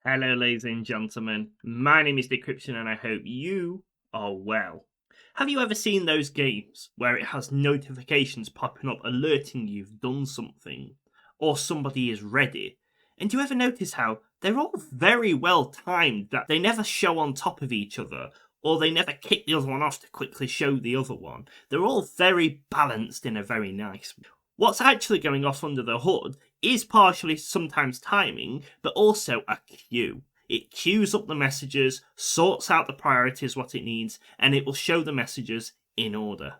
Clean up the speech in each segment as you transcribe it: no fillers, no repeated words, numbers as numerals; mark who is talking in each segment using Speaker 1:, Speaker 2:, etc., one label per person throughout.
Speaker 1: Hello, ladies and gentlemen. My name is Decryption, and I hope you are well. Have you ever seen those games where it has notifications popping up alerting you've done something or somebody is ready? And do you ever notice how they're all very well timed, that they never show on top of each other or they never kick the other one off to quickly show the other one? They're all very balanced in a very nice way. What's actually going off under the hood is partially sometimes timing, but also a queue. It queues up the messages, sorts out the priorities, what it needs, and it will show the messages in order.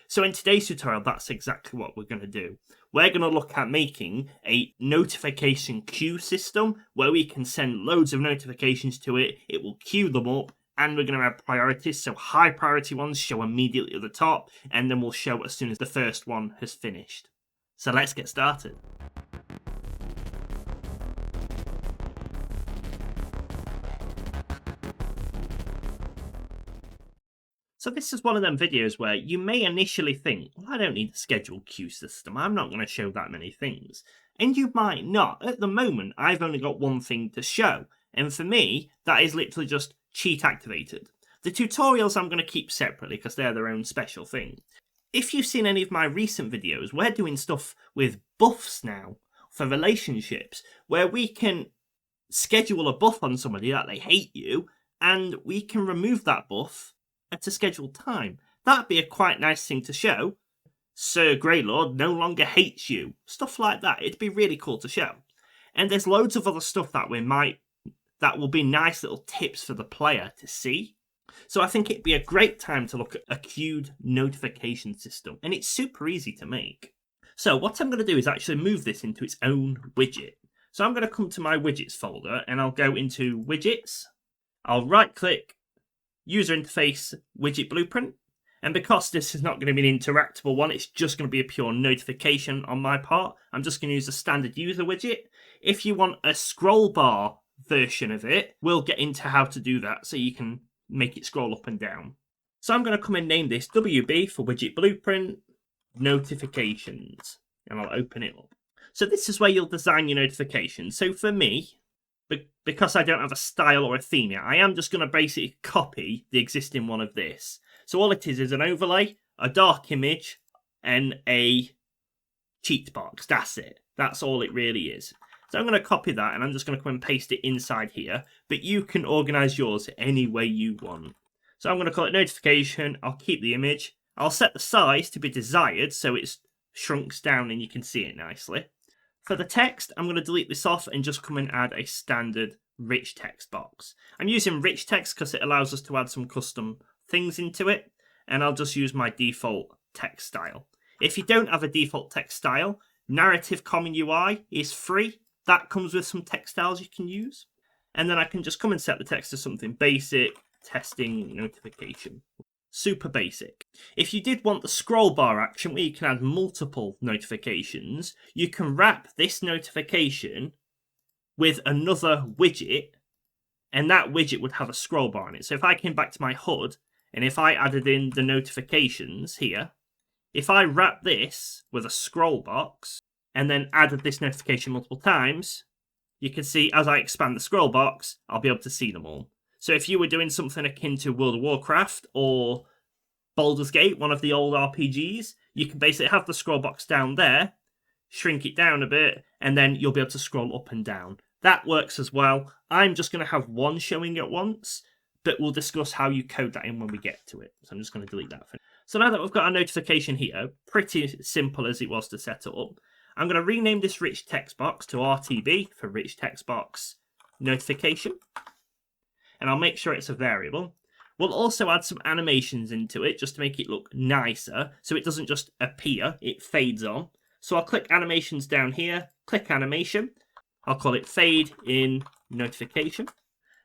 Speaker 1: So in today's tutorial, that's exactly what we're going to do. We're going to look at making a notification queue system where we can send loads of notifications to it. It will queue them up, and we're going to have priorities. So high priority ones show immediately at the top, and then we'll show as soon as the first one has finished. So let's get started. So this is one of them videos where you may initially think, well, I don't need a scheduled queue system. I'm not going to show that many things. And you might not. At the moment, I've only got one thing to show. And for me, that is literally just cheat activated. The tutorials I'm going to keep separately because they're their own special thing. If you've seen any of my recent videos, we're doing stuff with buffs now for relationships, where we can schedule a buff on somebody that they hate you, and we can remove that buff at a scheduled time. That'd be a quite nice thing to show. Sir Greylord no longer hates you. Stuff like that. It'd be really cool to show. And there's loads of other stuff that that will be nice little tips for the player to see. So I think it'd be a great time to look at a queued notification system, and it's super easy to make. So what I'm going to do is actually move this into its own widget. So I'm going to come to my widgets folder, and I'll go into widgets. I'll right click, user interface, widget blueprint. And because this is not going to be an interactable one, it's just going to be a pure notification on my part. I'm just going to use a standard user widget. If you want a scroll bar version of it, we'll get into how to do that so you can make it scroll up and down. So I'm going to come and name this WB for widget blueprint notifications, and I'll open it up. So this is where you'll design your notifications. So for me, because I don't have a style or a theme yet, I am just going to basically copy the existing one of this. So all it is an overlay, a dark image, and a cheat box. That's it. That's all it really is. So I'm going to copy that, and I'm just going to come and paste it inside here. But you can organize yours any way you want. So I'm going to call it notification. I'll keep the image. I'll set the size to be desired so it's shrunks down and you can see it nicely. For the text, I'm going to delete this off and just come and add a standard rich text box. I'm using rich text because it allows us to add some custom things into it. And I'll just use my default text style. If you don't have a default text style, Narrative Common UI is free. That comes with some text styles you can use. And then I can just come and set the text to something basic, testing notification. Super basic. If you did want the scroll bar action where you can add multiple notifications, you can wrap this notification with another widget, and that widget would have a scroll bar on it. So if I came back to my HUD, and if I added in the notifications here, if I wrap this with a scroll box, and then added this notification multiple times, you can see as I expand the scroll box, I'll be able to see them all. So if you were doing something akin to World of Warcraft or Baldur's Gate, one of the old RPGs, you can basically have the scroll box down there, shrink it down a bit, and then you'll be able to scroll up and down. That works as well. I'm just going to have one showing at once, but we'll discuss how you code that in when we get to it. So I'm just going to delete that for now. So now that we've got our notification here, pretty simple as it was to set up, I'm going to rename this rich text box to RTB for rich text box notification. And I'll make sure it's a variable. We'll also add some animations into it just to make it look nicer. So it doesn't just appear, it fades on. So I'll click animations down here, click animation. I'll call it fade in notification.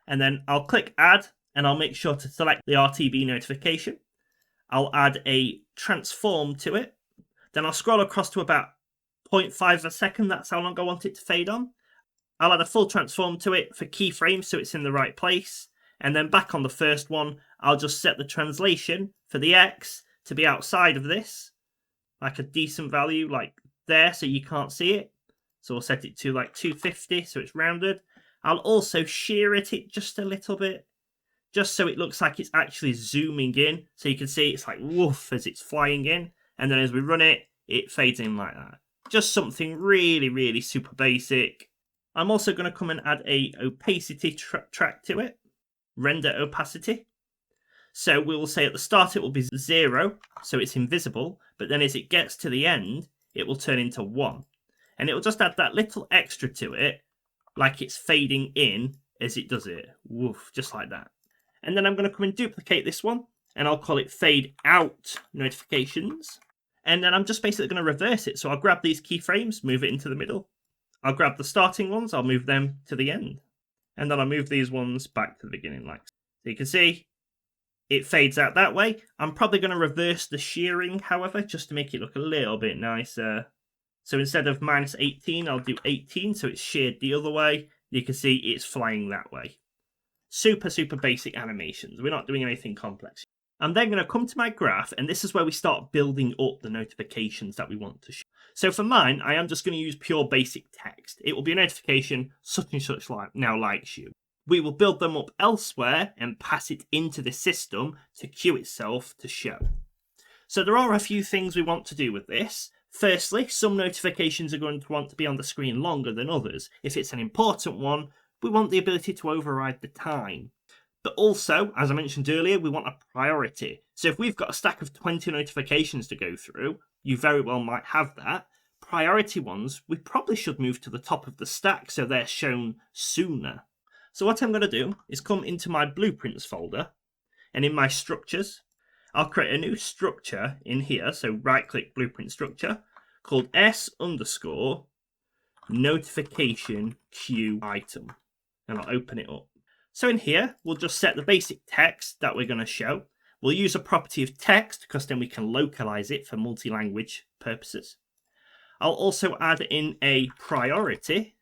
Speaker 1: And then I'll click add, and I'll make sure to select the RTB notification. I'll add a transform to it. Then I'll scroll across to about 0.5 of a second. That's how long I want it to fade on. I'll add a full transform to it for keyframes so it's in the right place. And then back on the first one, I'll just set the translation for the X to be outside of this, like a decent value like there so you can't see it. So we'll set it to like 250 so it's rounded. I'll also shear it just a little bit, just so it looks like it's actually zooming in. So you can see it's like woof as it's flying in. And then as we run it, it fades in like that. Just something really, really super basic. I'm also going to come and add a opacity track to it. Render opacity. So we will say at the start it will be 0, so it's invisible. But then as it gets to the end, it will turn into 1. And it will just add that little extra to it, like it's fading in as it does it. Woof, just like that. And then I'm going to come and duplicate this one, and I'll call it fade out notifications. And then I'm just basically going to reverse it. So I'll grab these keyframes, move it into the middle. I'll grab the starting ones, I'll move them to the end. And then I'll move these ones back to the beginning like so. So you can see it fades out that way. I'm probably going to reverse the shearing, however, just to make it look a little bit nicer. So instead of -18, I'll do 18, so it's sheared the other way. You can see it's flying that way. Super, super basic animations. We're not doing anything complex. I'm then going to come to my graph, and this is where we start building up the notifications that we want to show. So for mine, I am just going to use pure basic text. It will be a notification, such and such now likes you. We will build them up elsewhere and pass it into the system to queue itself to show. So there are a few things we want to do with this. Firstly, some notifications are going to want to be on the screen longer than others. If it's an important one, we want the ability to override the time. But also, as I mentioned earlier, we want a priority. So if we've got a stack of 20 notifications to go through, you very well might have that. Priority ones, we probably should move to the top of the stack so they're shown sooner. So what I'm going to do is come into my blueprints folder, and in my structures, I'll create a new structure in here. So right click blueprint structure called s_notification queue item. And I'll open it up. So in here, we'll just set the basic text that we're going to show. We'll use a property of text because then we can localize it for multi-language purposes. I'll also add in a priority,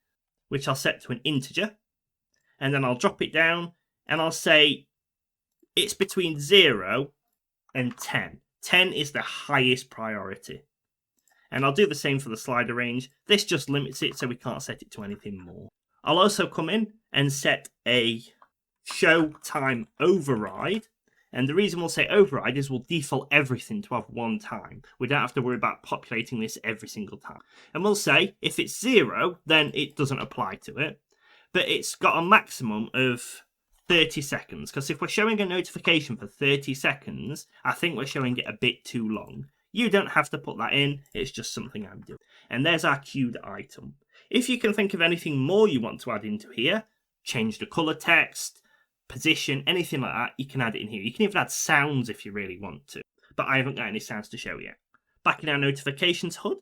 Speaker 1: which I'll set to an integer. And then I'll drop it down and I'll say it's between 0 and 10. 10 is the highest priority. And I'll do the same for the slider range. This just limits it so we can't set it to anything more. I'll also come in and set a show time override. And the reason we'll say override is we'll default everything to have 1 time. We don't have to worry about populating this every single time. And we'll say if it's 0, then it doesn't apply to it. But it's got a maximum of 30 seconds. Because if we're showing a notification for 30 seconds, I think we're showing it a bit too long. You don't have to put that in. It's just something I'm doing. And there's our queued item. If you can think of anything more you want to add into here, change the color text, position, anything like that, you can add it in here. You can even add sounds if you really want to. But I haven't got any sounds to show yet. Back in our notifications HUD,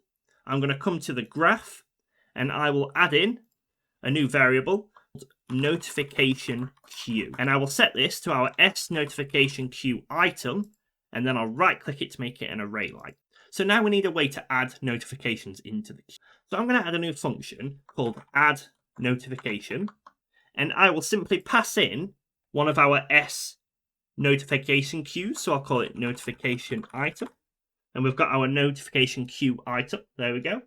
Speaker 1: I'm going to come to the graph and I will add in a new variable called notification queue. And I will set this to our s_notification queue item, and then I'll right click it to make it an array like. So now we need a way to add notifications into the queue. So I'm going to add a new function called add notification, and I will simply pass in one of our s_notification queues. So I'll call it notification item, and we've got our notification queue item. There we go.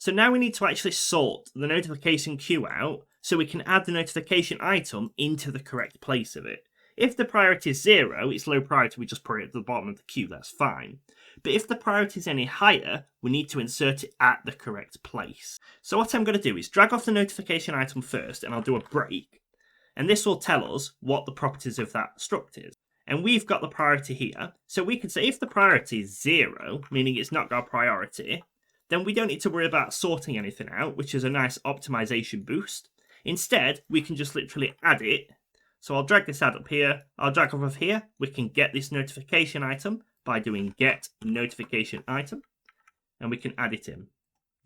Speaker 1: So now we need to actually sort the notification queue out so we can add the notification item into the correct place of it. If the priority is 0, it's low priority, we just put it at the bottom of the queue, that's fine. But if the priority is any higher, we need to insert it at the correct place. So what I'm going to do is drag off the notification item first, and I'll do a break. And this will tell us what the properties of that struct is. And we've got the priority here, so we can say if the priority is 0, meaning it's not got a priority, then we don't need to worry about sorting anything out, which is a nice optimization boost. Instead, we can just literally add it. So I'll drag this out up here, I'll drag off of here, we can get this notification item by doing get notification item, and we can add it in.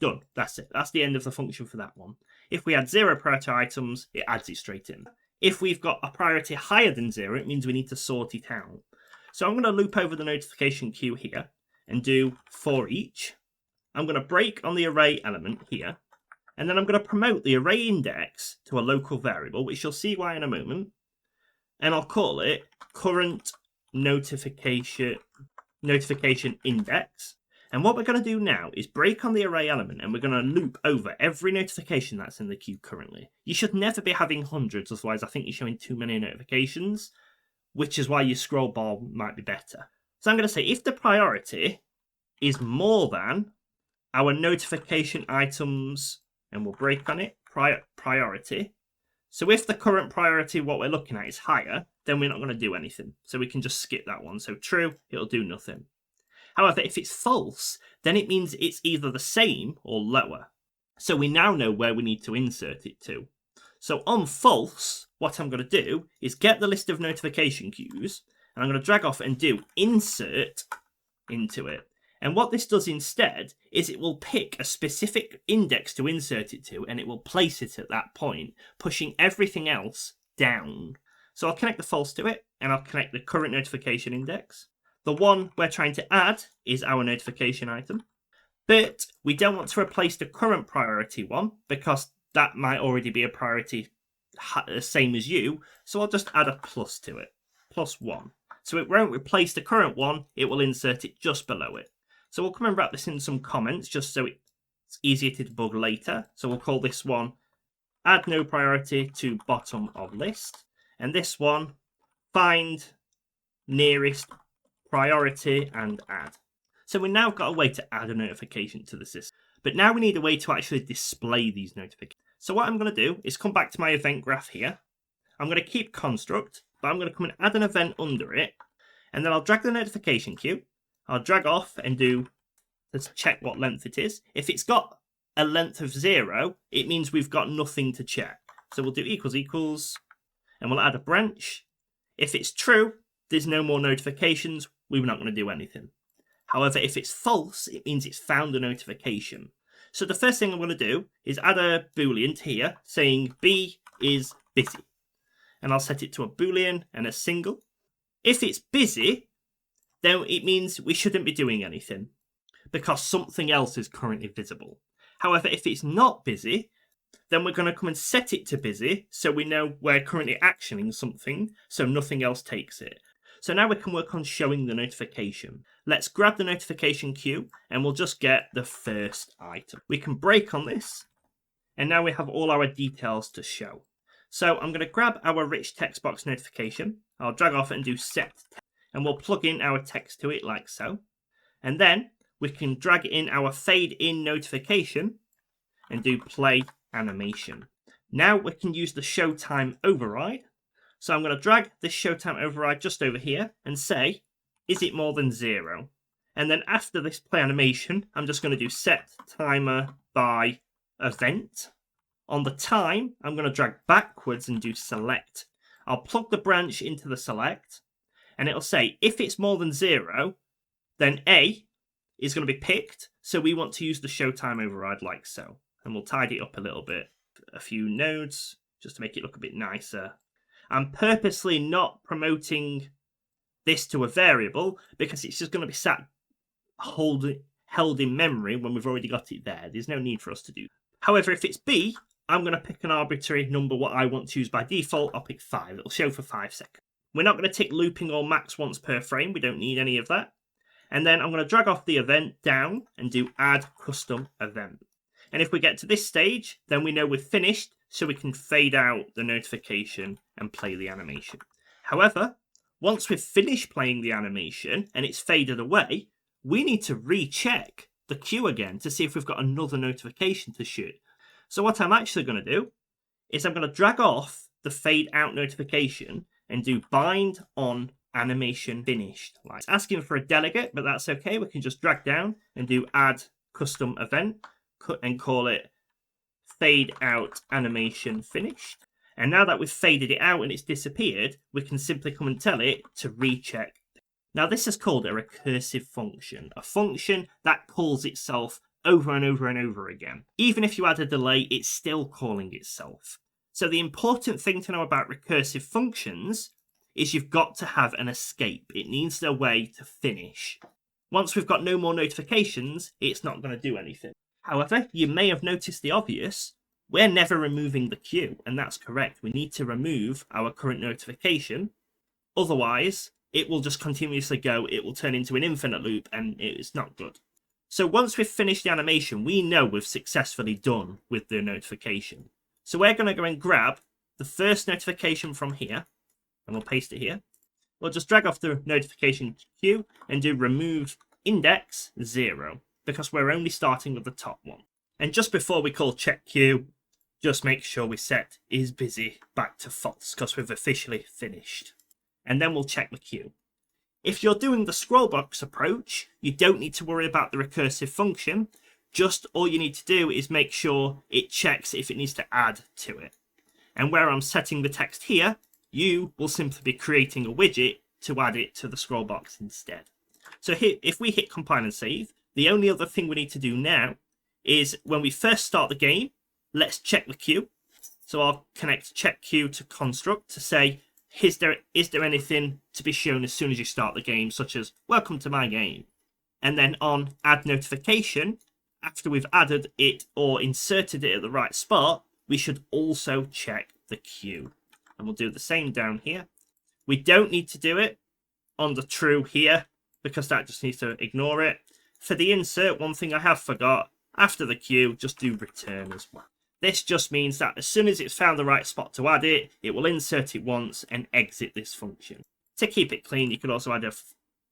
Speaker 1: Done, that's it, that's the end of the function for that one. If we add 0 priority items, it adds it straight in. If we've got a priority higher than 0, it means we need to sort it out. So I'm going to loop over the notification queue here and do for each. I'm going to break on the array element here, and then I'm going to promote the array index to a local variable, which you'll see why in a moment. And I'll call it current notification index. And what we're going to do now is break on the array element, and we're going to loop over every notification that's in the queue currently. You should never be having hundreds, otherwise I think you're showing too many notifications, which is why your scroll bar might be better. So I'm going to say if the priority is more than our notification items, and we'll break on it, priority. So if the current priority, what we're looking at, is higher, then we're not going to do anything. So we can just skip that one. So true, it'll do nothing. However, if it's false, then it means it's either the same or lower. So we now know where we need to insert it to. So on false, what I'm going to do is get the list of notification queues, and I'm going to drag off and do insert into it. And what this does instead is it will pick a specific index to insert it to, and it will place it at that point, pushing everything else down. So I'll connect the false to it, and I'll connect the current notification index. The one we're trying to add is our notification item, but we don't want to replace the current priority one because that might already be a priority same as you. So I'll just add a plus to it, +1. So it won't replace the current one, it will insert it just below it. So we'll come and wrap this in some comments just so it's easier to debug later. So we'll call this one add no priority to bottom of list, and this one find nearest priority and add. So we've now got a way to add a notification to the system, but now we need a way to actually display these notifications. So what I'm going to do is come back to my event graph here. I'm going to keep construct, but I'm going to come and add an event under it, and then I'll drag the notification queue. I'll drag off and let's check what length it is. If it's got a length of 0, it means we've got nothing to check. So we'll do equals, and we'll add a branch. If it's true, there's no more notifications, we're not going to do anything. However, if it's false, it means it's found a notification. So the first thing I'm going to do is add a boolean here saying B is busy. And I'll set it to a boolean and a single. If it's busy, then it means we shouldn't be doing anything because something else is currently visible. However, if it's not busy, then we're going to come and set it to busy so we know we're currently actioning something so nothing else takes it. So now we can work on showing the notification. Let's grab the notification queue and we'll just get the first item. We can break on this and now we have all our details to show. So I'm going to grab our rich text box notification. I'll drag off and do set text, and we'll plug in our text to it like so. And then we can drag in our fade in notification and do play animation. Now we can use the showtime override. So I'm going to drag this showtime override just over here and say, is it more than 0? And then after this play animation, I'm just going to do set timer by event. On the time, I'm going to drag backwards and do select. I'll plug the branch into the select, and it'll say if it's more than 0, then A is going to be picked. So we want to use the showtime override like so. And we'll tidy it up a little bit. A few nodes just to make it look a bit nicer. I'm purposely not promoting this to a variable because it's just going to be held in memory when we've already got it there. There's no need for us to do. However, if it's B, I'm going to pick an arbitrary number what I want to use by default. I'll pick 5. It'll show for 5 seconds. We're not going to tick looping or max once per frame. We don't need any of that. And then I'm going to drag off the event down and do add custom event. And if we get to this stage, then we know we've finished, so we can fade out the notification and play the animation. However, once we've finished playing the animation and it's faded away, we need to recheck the queue again to see if we've got another notification to shoot. So what I'm actually going to do is I'm going to drag off the fade out notification and do bind on animation finished. Like it's asking for a delegate, but that's okay. We can just drag down and do add custom event and call it fade out animation finished. And now that we've faded it out and it's disappeared, we can simply come and tell it to recheck. Now this is called a recursive function, a function that calls itself over and over and over again. Even if you add a delay, it's still calling itself. So the important thing to know about recursive functions is you've got to have an escape. It needs a way to finish. Once we've got no more notifications, it's not going to do anything. However, you may have noticed the obvious. We're never removing the queue, and that's correct. We need to remove our current notification. Otherwise, it will just continuously go. It will turn into an infinite loop, and it's not good. So once we've finished the animation, we know we've successfully done with the notification. So we're going to go and grab the first notification from here, and we'll paste it here. We'll just drag off the notification queue and do remove index 0, because we're only starting with the top one. And just before we call check queue, just make sure we set is busy back to false, because we've officially finished. And then we'll check the queue. If you're doing the scroll box approach, you don't need to worry about the recursive function. Just all you need to do is make sure it checks if it needs to add to it. And where I'm setting the text here, you will simply be creating a widget to add it to the scroll box instead. So here, if we hit compile and save, the only other thing we need to do now is when we first start the game, let's check the queue. So I'll connect check queue to construct to say, is there anything to be shown as soon as you start the game, such as welcome to my game? And then on add notification, after we've added it or inserted it at the right spot, we should also check the queue. And we'll do the same down here. We don't need to do it on the true here, because that just needs to ignore it. For the insert, one thing I have forgot, after the queue, just do return as well. This just means that as soon as it's found the right spot to add it, it will insert it once and exit this function. To keep it clean, you could also add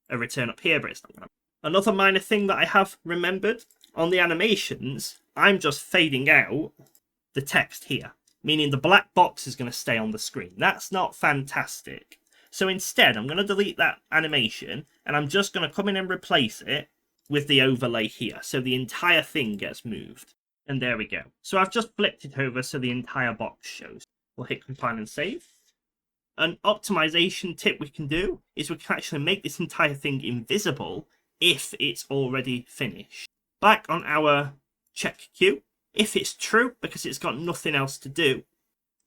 Speaker 1: a return up here, but it's not going to. Another minor thing that I have remembered, on the animations, I'm just fading out the text here, meaning the black box is going to stay on the screen. That's not fantastic. So instead, I'm going to delete that animation, and I'm just going to come in and replace it with the overlay here, so the entire thing gets moved. And there we go. So I've just flipped it over so the entire box shows. We'll hit compile and save. An optimization tip we can do is we can actually make this entire thing invisible if it's already finished. Back on our check queue, if it's true, because it's got nothing else to do,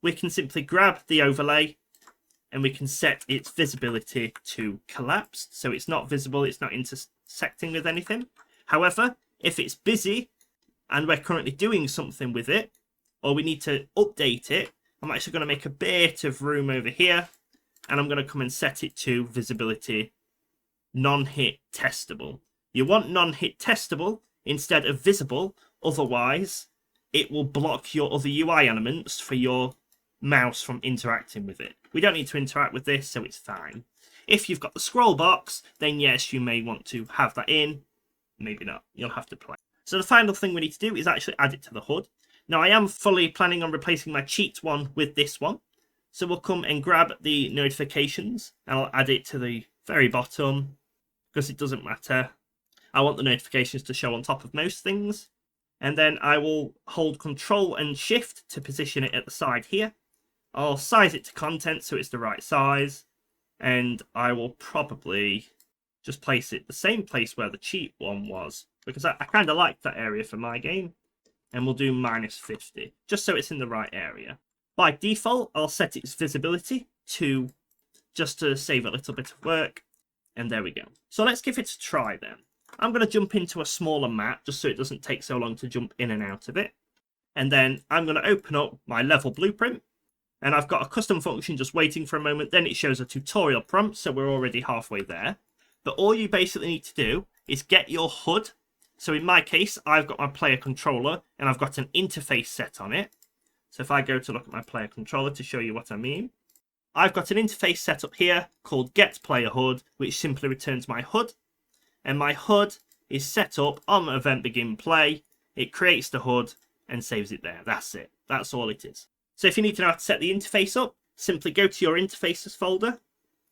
Speaker 1: we can simply grab the overlay and we can set its visibility to collapsed. So it's not visible, it's not intersecting with anything. However, if it's busy and we're currently doing something with it, or we need to update it, I'm actually going to make a bit of room over here, and I'm going to come and set it to visibility non-hit testable. You want non-hit testable instead of visible, otherwise it will block your other UI elements for your mouse from interacting with it. We don't need to interact with this, so it's fine. If you've got the scroll box, then yes, you may want to have that in. Maybe not. You'll have to play. So the final thing we need to do is actually add it to the HUD. Now I am fully planning on replacing my cheat one with this one. So we'll come and grab the notifications and I'll add it to the very bottom because it doesn't matter. I want the notifications to show on top of most things. And then I will hold Control and Shift to position it at the side here. I'll size it to content so it's the right size. And I will probably just place it the same place where the cheat one was, because I kind of like that area for my game. And we'll do -50, just so it's in the right area. By default, I'll set its visibility to, just to save a little bit of work. And there we go. So let's give it a try then. I'm going to jump into a smaller map, just so it doesn't take so long to jump in and out of it. And then I'm going to open up my level blueprint. And I've got a custom function just waiting for a moment. Then it shows a tutorial prompt, so we're already halfway there. But all you basically need to do is get your HUD. So in my case, I've got my player controller and I've got an interface set on it. So if I go to look at my player controller to show you what I mean, I've got an interface set up here called getPlayerHUD, which simply returns my HUD. And my HUD is set up on event begin play. It creates the HUD and saves it there. That's it. That's all it is. So if you need to know how to set the interface up, simply go to your interfaces folder,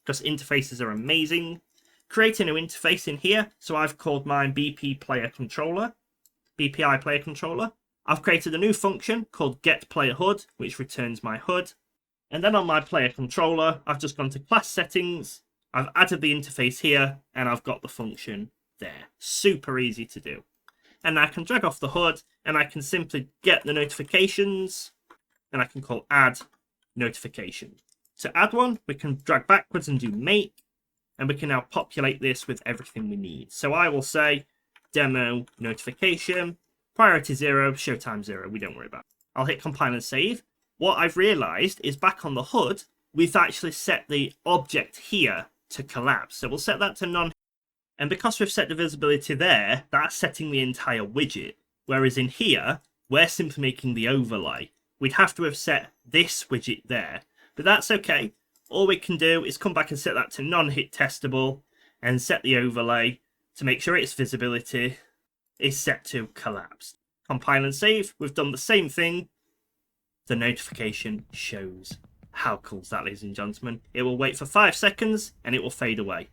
Speaker 1: because interfaces are amazing. Create a new interface in here. So I've called mine BPI Player Controller. I've created a new function called getPlayerHUD, which returns my HUD. And then on my player controller, I've just gone to class settings. I've added the interface here, and I've got the function there. Super easy to do. And I can drag off the HUD, and I can simply get the notifications, and I can call add notification. To add one, we can drag backwards and do make, and we can now populate this with everything we need. So I will say demo notification, priority 0, showtime 0. We don't worry about it. I'll hit compile and save. What I've realized is back on the HUD, we've actually set the object here to collapse. So we'll set that to none. And because we've set the visibility there, that's setting the entire widget. Whereas in here, we're simply making the overlay. We'd have to have set this widget there, but that's okay. All we can do is come back and set that to non-hit testable and set the overlay to make sure its visibility is set to collapsed. Compile and save. We've done the same thing. The notification shows. How cool is that, ladies and gentlemen? It will wait for 5 seconds and it will fade away.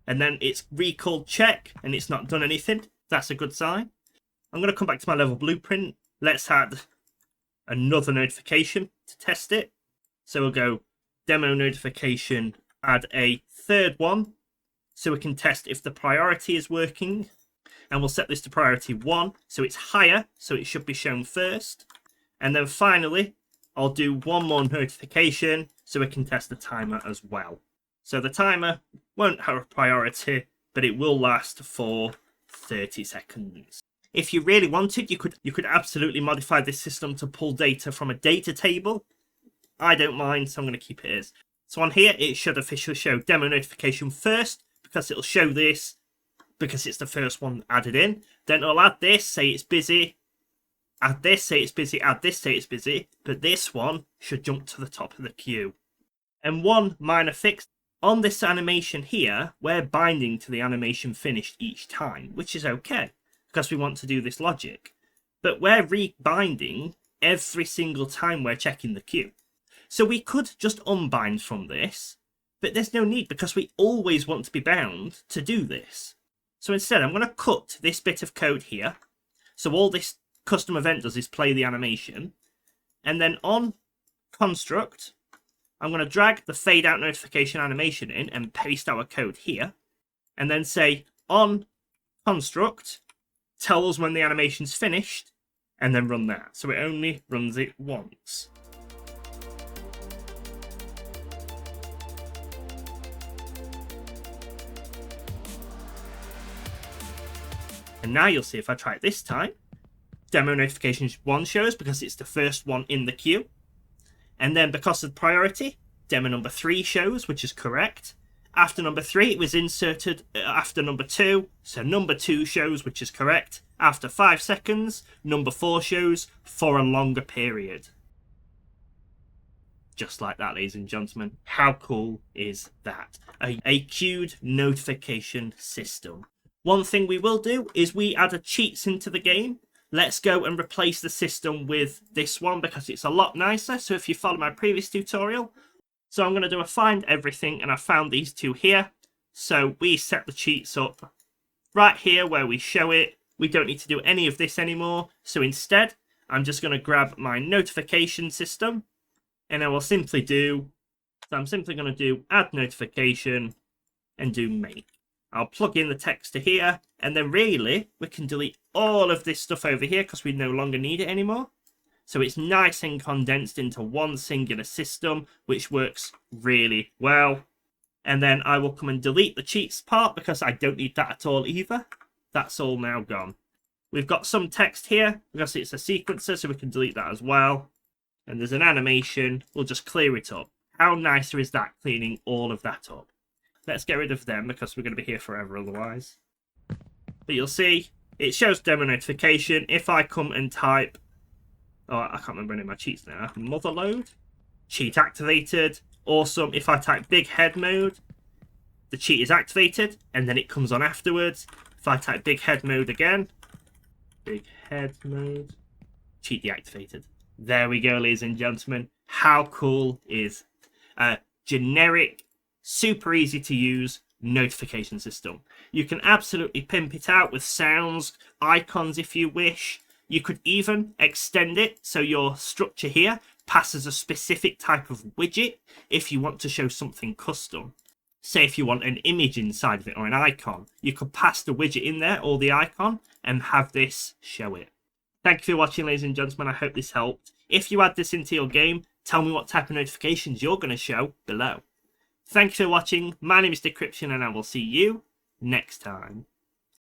Speaker 1: And then it's recalled check and it's not done anything. That's a good sign. I'm going to come back to my level blueprint. Let's add another notification to test it. So we'll go demo notification, add a third one so we can test if the priority is working. And we'll set this to priority 1 so it's higher, so it should be shown first. And then finally, I'll do one more notification so we can test the timer as well. So the timer won't have a priority, but it will last for 30 seconds. If you really wanted, you could absolutely modify this system to pull data from a data table. I don't mind, so I'm going to keep it as. So on here, it should officially show demo notification first, because it'll show this, because it's the first one added in. Then it'll add this, say it's busy. Add this, say it's busy. Add this, say it's busy. But this one should jump to the top of the queue. And one minor fix. On this animation here, we're binding to the animation finished each time, which is okay, because we want to do this logic. But we're rebinding every single time we're checking the queue. So we could just unbind from this, but there's no need because we always want to be bound to do this. So instead, I'm going to cut this bit of code here. So all this custom event does is play the animation. And then on construct, I'm going to drag the fade out notification animation in and paste our code here. And then say on construct, tell us when the animation's finished, and then run that. So it only runs it once. And now you'll see if I try it this time, demo notification 1 shows because it's the first one in the queue. And then because of priority, demo number 3 shows, which is correct. After number 3, it was inserted after number 2, so number 2 shows, which is correct. After 5 seconds, number 4 shows for a longer period. Just like that, ladies and gentlemen. How cool is that? A queued notification system. One thing we will do is we add a cheats into the game. Let's go and replace the system with this one because it's a lot nicer. So if you follow my previous tutorial, so I'm going to do a find everything and I found these two here. So we set the cheats up right here where we show it. We don't need to do any of this anymore. So instead, I'm just going to grab my notification system and I will simply do, so I'm simply going to do add notification and do make. I'll plug in the text to here, and then really, we can delete all of this stuff over here because we no longer need it anymore. So it's nice and condensed into one singular system, which works really well. And then I will come and delete the cheats part because I don't need that at all either. That's all now gone. We've got some text here because it's a sequencer, so we can delete that as well. And there's an animation. We'll just clear it up. How nicer is that, cleaning all of that up? Let's get rid of them because we're going to be here forever otherwise. But you'll see, it shows demo notification. If I come and type, oh, I can't remember any of my cheats now. Mother load, cheat activated. Awesome. If I type big head mode, the cheat is activated and then it comes on afterwards. If I type big head mode again, big head mode, cheat deactivated. There we go, ladies and gentlemen. How cool is a generic, super easy to use notification system? You can absolutely pimp it out with sounds, icons if you wish. You could even extend it so your structure here passes a specific type of widget if you want to show something custom. Say if you want an image inside of it or an icon, you could pass the widget in there or the icon and have this show it. Thank you for watching, ladies and gentlemen. I hope this helped. If you add this into your game, tell me what type of notifications you're going to show below. Thank you for watching. My name is Decryption and I will see you next time.